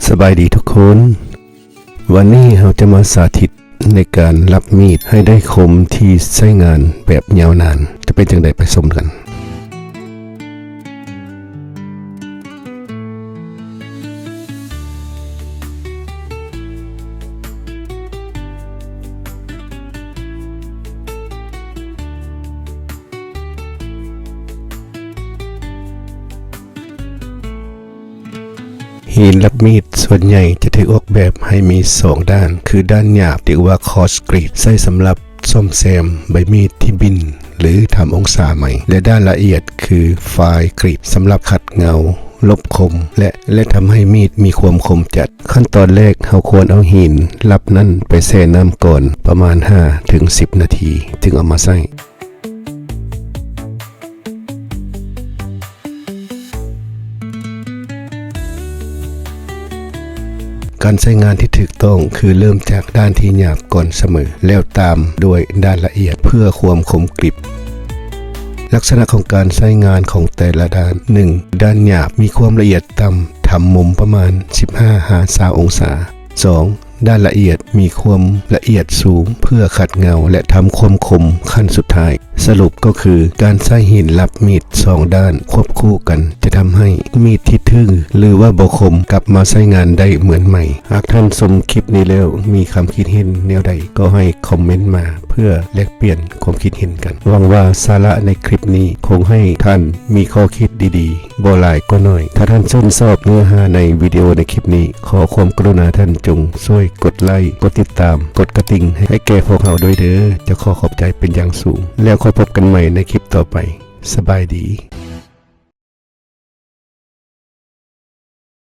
สบายดีทุกคนวันนี้เราจะมาสาธิตในการรับมีดให้ได้คมที่ใช้งานแบบยาวนานจะเป็นจังไดไปชมกันหินรับมีดส่วนใหญ่จะถูกออกแบบให้มี2ด้านคือด้านหยาบเรียกว่าคอร์สกรีดใช้สำหรับซ่อมแซมใบมีดที่บินหรือทำองศาใหม่และด้านละเอียดคือไฟกรีดสำหรับขัดเงาลบคมและทำให้มีดมีความคมจัดขั้นตอนแรกเราควรเอาหินรับนั่นไปแช่น้ำก่อนประมาณ 5-10 นาทีถึงเอามาใช้การใช้งานที่ถูกต้องคือเริ่มจากด้านที่หยาบก่อนเสมอแล้วตามด้วยด้านละเอียดเพื่อความคมกริบลักษณะของการใช้งานของแต่ละด้าน 1. ด้านหยาบมีความละเอียดต่ำทำมุมประมาณ 15-20 องศา 2. ด้านละเอียดมีความละเอียดสูงเพื่อขัดเงาและทำความคมขั้นสุดท้ายสรุปก็คือการใช้หินรับมีด2ด้านควบคู่กันจะทำให้มีดที่ทึ่งหรือว่าบ่คมกลับมาใช้งานได้เหมือนใหม่หากท่านชมคลิปนี้แล้วมีคำคิดเห็นแนวใดก็ให้คอมเมนต์มาเพื่อแลกเปลี่ยนความคิดเห็นกันหวังว่าสาระในคลิปนี้คงให้ท่านมีข้อคิดดีๆบ่หลายก็น้อยถ้าท่านชื่นชอบเนื้อหาในวิดีโอในคลิปนี้ขอความกรุณาท่านจงช่วยกดไลค์กดติดตามกดกระดิ่งให้แก่พวกเราด้วยเด้อจะขอขอบใจเป็นอย่างสูงแล้วค่อยพบกันใหม่ในคลิปต่อไปสบายดี